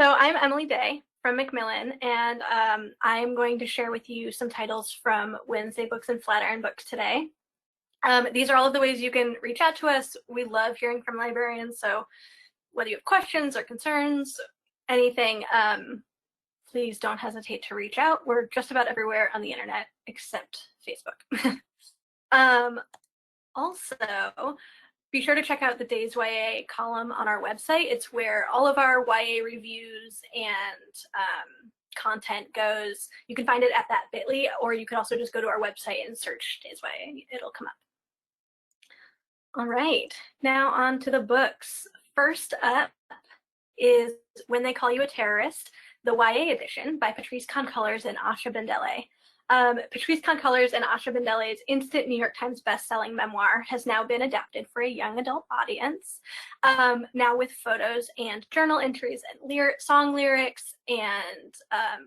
So I'm Emily Day from Macmillan, and I'm going to share with you some titles from Wednesday Books and Flatiron Books today. These are all of the ways you can reach out to us. We love hearing from librarians, so whether you have questions or concerns, anything, please don't hesitate to reach out. We're just about everywhere on the internet except Facebook. Also, be sure to check out the Days YA column on our website. It's where all of our YA reviews and content goes. You can find it at that bit.ly, or you can also just go to our website and search Days YA. It'll come up. All right, now on to the books. First up is When They Call You a Terrorist, the YA edition by Patrice Concolors and Asha Bendele. Patrice Concolors and Asha Bendele's instant New York Times bestselling memoir has now been adapted for a young adult audience, now with photos and journal entries and song lyrics and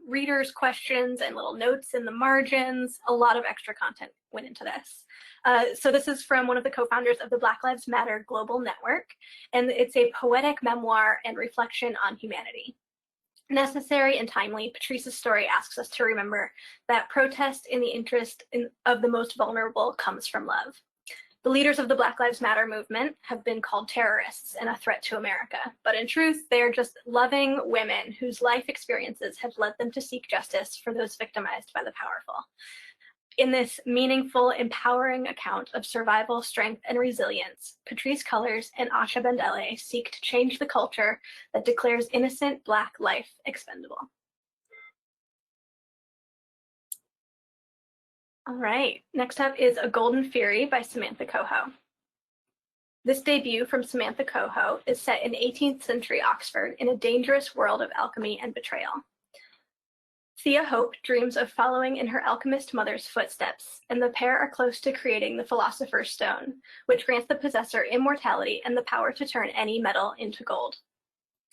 readers' questions and little notes in the margins. A lot of extra content went into this. So this is from one of the co-founders of the Black Lives Matter Global Network, and it's a poetic memoir and reflection on humanity. Necessary and timely, Patrice's story asks us to remember that protest in the interest of the most vulnerable comes from love. The leaders of the Black Lives Matter movement have been called terrorists and a threat to America, but in truth, they are just loving women whose life experiences have led them to seek justice for those victimized by the powerful. In this meaningful, empowering account of survival, strength, and resilience, Patrice Concolors and Asha Bendele seek to change the culture that declares innocent Black life expendable. All right, next up is A Golden Fury by Samantha Coho. This debut from Samantha Coho is set in 18th century Oxford in a dangerous world of alchemy and betrayal. Thea Hope dreams of following in her alchemist mother's footsteps, and the pair are close to creating the Philosopher's Stone, which grants the possessor immortality and the power to turn any metal into gold.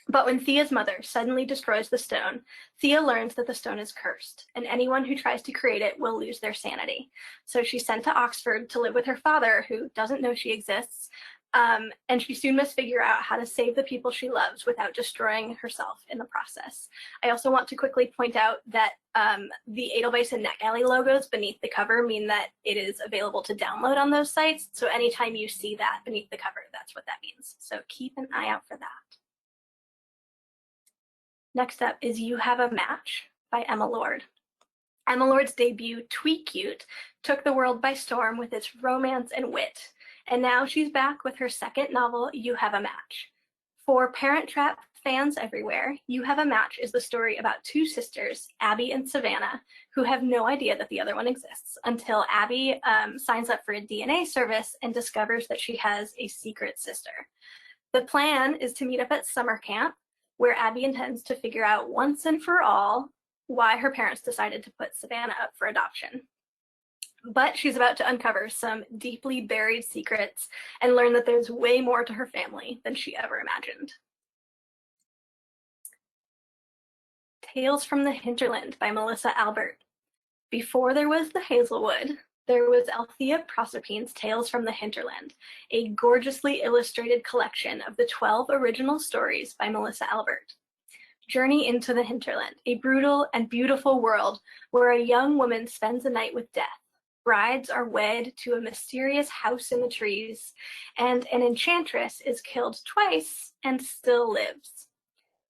But when Thea's mother suddenly destroys the stone, Thea learns that the stone is cursed, and anyone who tries to create it will lose their sanity. So she's sent to Oxford to live with her father, who doesn't know she exists, and she soon must figure out how to save the people she loves without destroying herself in the process. I also want to quickly point out that the Edelweiss and NetGalley logos beneath the cover mean that it is available to download on those sites. So anytime you see that beneath the cover, that's what that means. So keep an eye out for that. Next up is You Have a Match by Emma Lord. Emma Lord's debut, Twee Cute, took the world by storm with its romance and wit. And now she's back with her second novel, You Have a Match. For Parent Trap fans everywhere, You Have a Match is the story about two sisters, Abby and Savannah, who have no idea that the other one exists until Abby signs up for a DNA service and discovers that she has a secret sister. The plan is to meet up at summer camp, where Abby intends to figure out once and for all why her parents decided to put Savannah up for adoption. But she's about to uncover some deeply buried secrets and learn that there's way more to her family than she ever imagined. Tales from the Hinterland by Melissa Albert. Before there was the Hazelwood, there was Althea Proserpine's Tales from the Hinterland, a gorgeously illustrated collection of the 12 original stories by Melissa Albert. Journey into the Hinterland, a brutal and beautiful world where a young woman spends a night with death. Brides are wed to a mysterious house in the trees, and an enchantress is killed twice and still lives.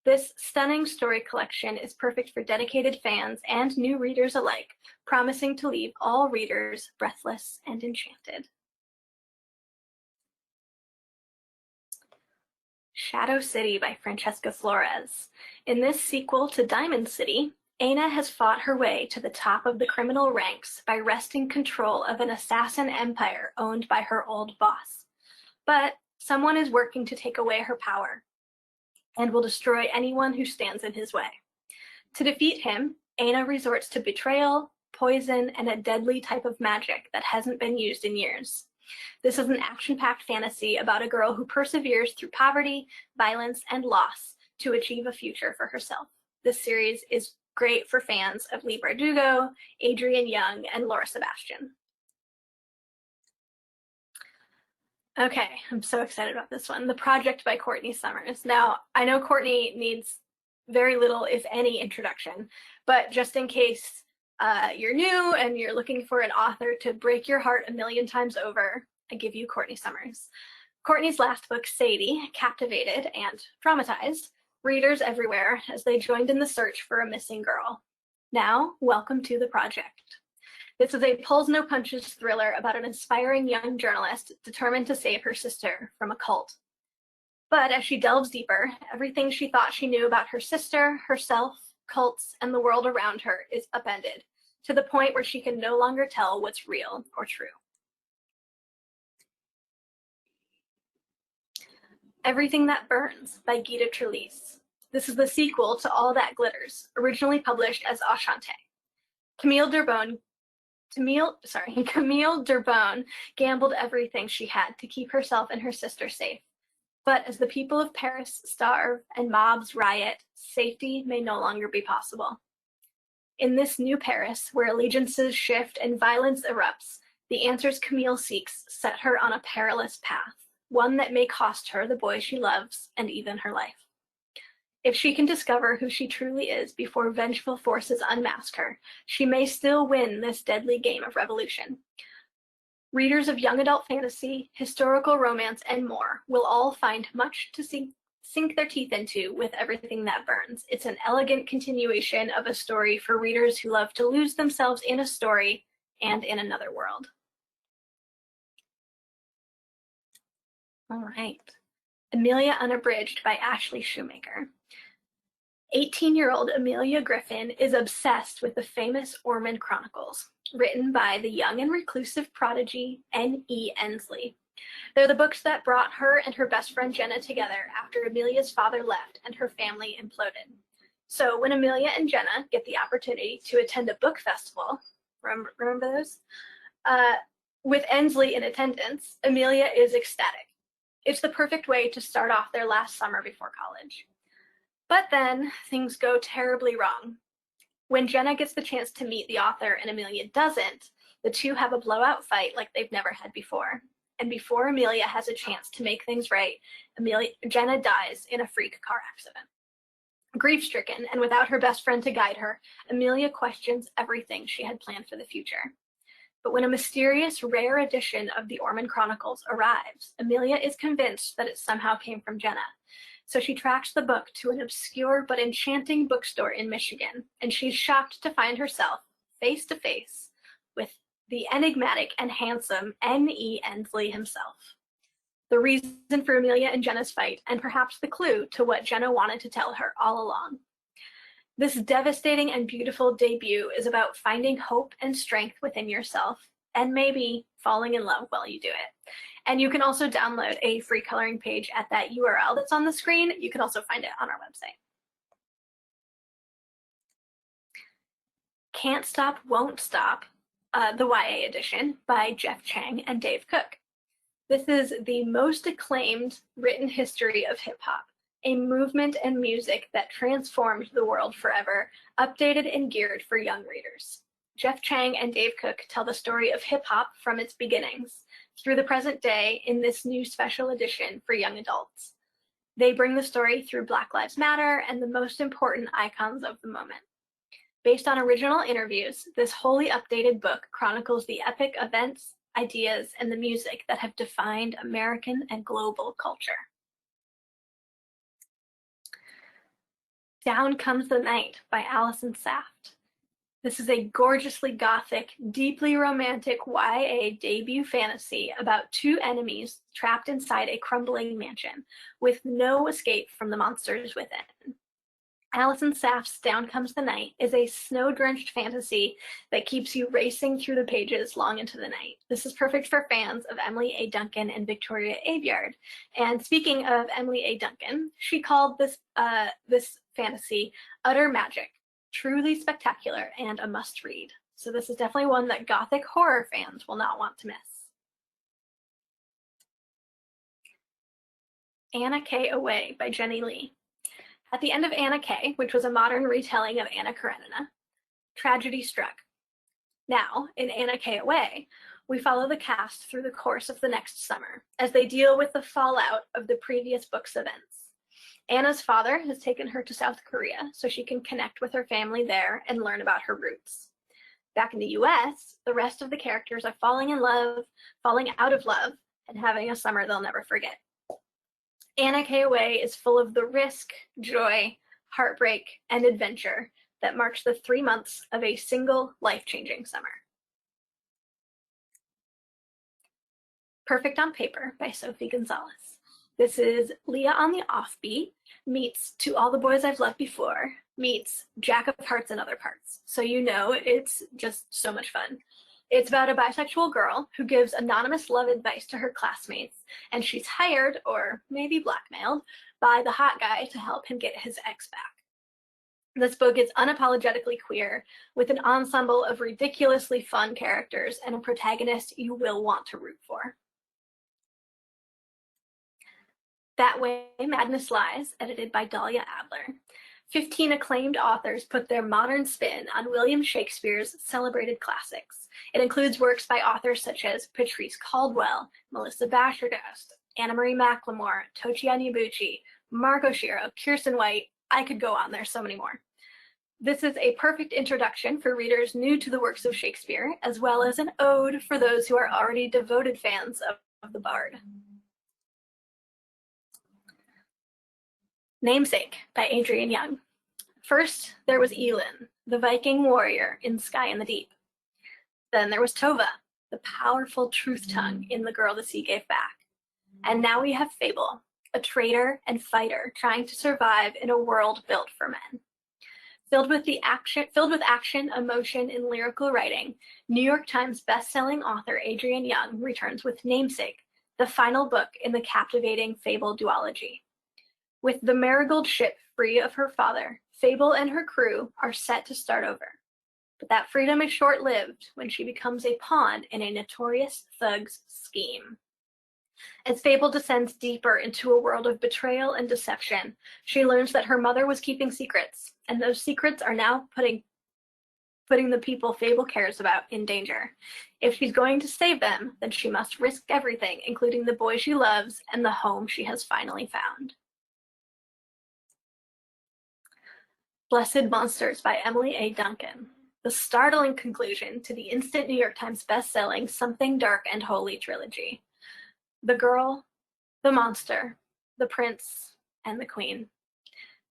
This stunning story collection is perfect for dedicated fans and new readers alike, promising to leave all readers breathless and enchanted. Shadow City by Francesca Flores. In this sequel to Diamond City, Aina has fought her way to the top of the criminal ranks by wresting control of an assassin empire owned by her old boss. But someone is working to take away her power and will destroy anyone who stands in his way. To defeat him, Aina resorts to betrayal, poison, and a deadly type of magic that hasn't been used in years. This is an action-packed fantasy about a girl who perseveres through poverty, violence, and loss to achieve a future for herself. This series is great for fans of Leigh Bardugo, Adrienne Young, and Laura Sebastian. Okay, I'm so excited about this one. The Project by Courtney Summers. Now, I know Courtney needs very little, if any, introduction, but just in case you're new and you're looking for an author to break your heart a million times over, I give you Courtney Summers. Courtney's last book, Sadie, captivated and traumatized readers everywhere as they joined in the search for a missing girl. Now, welcome to the project. This is a pulls no punches thriller about an inspiring young journalist determined to save her sister from a cult. But as she delves deeper, everything she thought she knew about her sister, herself, cults, and the world around her is upended, to the point where she can no longer tell what's real or true. Everything That Burns by Gita Trelease. This is the sequel to All That Glitters, originally published as Enchantée. Camille Durbone gambled everything she had to keep herself and her sister safe. But as the people of Paris starve and mobs riot, safety may no longer be possible. In this new Paris, where allegiances shift and violence erupts, the answers Camille seeks set her on a perilous path, one that may cost her the boy she loves and even her life. If she can discover who she truly is before vengeful forces unmask her, she may still win this deadly game of revolution. Readers of young adult fantasy, historical romance, and more will all find much to sink their teeth into with Everything That Burns. It's an elegant continuation of a story for readers who love to lose themselves in a story and in another world. All right. Amelia Unabridged by Ashley Shoemaker. 18-year-old Amelia Griffin is obsessed with the famous Ormond Chronicles, written by the young and reclusive prodigy N.E. Ensley. They're the books that brought her and her best friend Jenna together after Amelia's father left and her family imploded. So when Amelia and Jenna get the opportunity to attend a book festival, remember those? With Ensley in attendance, Amelia is ecstatic. It's the perfect way to start off their last summer before college. But then things go terribly wrong. When Jenna gets the chance to meet the author and Amelia doesn't, the two have a blowout fight like they've never had before. And before Amelia has a chance to make things right, Jenna dies in a freak car accident. Grief-stricken and without her best friend to guide her, Amelia questions everything she had planned for the future. But when a mysterious, rare edition of the Ormond Chronicles arrives, Amelia is convinced that it somehow came from Jenna. So she tracks the book to an obscure but enchanting bookstore in Michigan, and she's shocked to find herself face to face with the enigmatic and handsome N.E. Ensley himself. The reason for Amelia and Jenna's fight, and perhaps the clue to what Jenna wanted to tell her all along. This devastating and beautiful debut is about finding hope and strength within yourself, and maybe falling in love while you do it. And you can also download a free coloring page at that URL that's on the screen. You can also find it on our website. Can't Stop, Won't Stop, the YA edition by Jeff Chang and Dave Cook. This is the most acclaimed written history of hip-hop, a movement and music that transformed the world forever, updated and geared for young readers. Jeff Chang and Dave Cook tell the story of hip-hop from its beginnings through the present day in this new special edition for young adults. They bring the story through Black Lives Matter and the most important icons of the moment. Based on original interviews, this wholly updated book chronicles the epic events, ideas, and the music that have defined American and global culture. Down Comes the Night by Allison Saft. This is a gorgeously gothic, deeply romantic YA debut fantasy about two enemies trapped inside a crumbling mansion, with no escape from the monsters within. Allison Saft's Down Comes the Night is a snow-drenched fantasy that keeps you racing through the pages long into the night. This is perfect for fans of Emily A. Duncan and Victoria Aveyard. And speaking of Emily A. Duncan, she called this fantasy utter magic, truly spectacular, and a must-read. So this is definitely one that Gothic horror fans will not want to miss. Anna K. Away by Jenny Lee. At the end of Anna K., which was a modern retelling of Anna Karenina, tragedy struck. Now, in Anna K. Away, we follow the cast through the course of the next summer as they deal with the fallout of the previous book's events. Anna's father has taken her to South Korea so she can connect with her family there and learn about her roots. Back in the US, the rest of the characters are falling in love, falling out of love, and having a summer they'll never forget. Anna K. Away is full of the risk, joy, heartbreak, and adventure that marks the 3 months of a single life-changing summer. Perfect on Paper by Sophie Gonzalez. This is Leah on the Offbeat meets To All the Boys I've Loved Before meets Jack of Hearts and Other Parts. So you know it's just so much fun. It's about a bisexual girl who gives anonymous love advice to her classmates, and she's hired, or maybe blackmailed, by the hot guy to help him get his ex back. This book is unapologetically queer, with an ensemble of ridiculously fun characters and a protagonist you will want to root for. That Way Madness Lies, edited by Dahlia Adler. 15 acclaimed authors put their modern spin on William Shakespeare's celebrated classics. It includes works by authors such as Patrice Caldwell, Melissa Bashirdost, Anna Marie McLemore, Tochi Onyebuchi, Mark Oshiro, Kirsten White. I could go on, there's so many more. This is a perfect introduction for readers new to the works of Shakespeare, as well as an ode for those who are already devoted fans of the Bard. Namesake by Adrienne Young. First, there was Elin, the Viking warrior in Sky in the Deep. Then there was Tova, the powerful truth tongue in The Girl the Sea Gave Back. And now we have Fable, a traitor and fighter trying to survive in a world built for men. Filled with action, emotion, and lyrical writing, New York Times bestselling author Adrienne Young returns with Namesake, the final book in the captivating Fable duology. With the Marigold ship free of her father, Fable and her crew are set to start over. But that freedom is short-lived when she becomes a pawn in a notorious thug's scheme. As Fable descends deeper into a world of betrayal and deception, she learns that her mother was keeping secrets, and those secrets are now putting the people Fable cares about in danger. If she's going to save them, then she must risk everything, including the boy she loves and the home she has finally found. Blessed Monsters by Emily A. Duncan. The startling conclusion to the instant New York Times best-selling Something Dark and Holy trilogy. The girl, the monster, the prince, and the queen.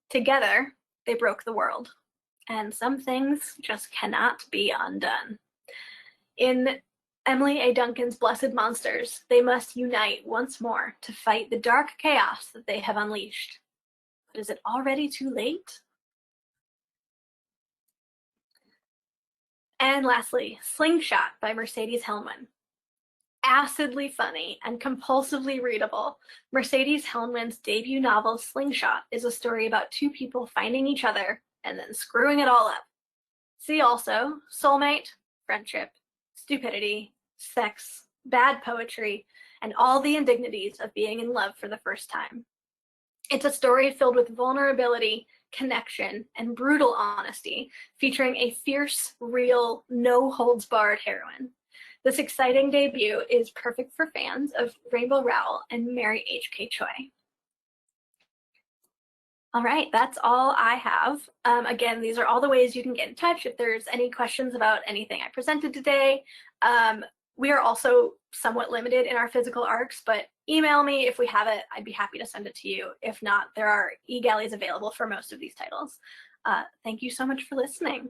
Together, they broke the world, and some things just cannot be undone. In Emily A. Duncan's Blessed Monsters, they must unite once more to fight the dark chaos that they have unleashed. But is it already too late? And lastly, Slingshot by Mercedes Helnwyn. Acidly funny and compulsively readable, Mercedes Helnwyn's debut novel Slingshot is a story about two people finding each other and then screwing it all up. See also soulmate, friendship, stupidity, sex, bad poetry, and all the indignities of being in love for the first time. It's a story filled with vulnerability, connection, and brutal honesty, featuring a fierce, real, no-holds-barred heroine. This exciting debut is perfect for fans of Rainbow Rowell and Mary H.K. Choi. All right, that's all I have. Again, these are all the ways you can get in touch if there's any questions about anything I presented today. We are also somewhat limited in our physical ARCs, but email me if we have it. I'd be happy to send it to you. If not, there are e-galleys available for most of these titles. Thank you so much for listening.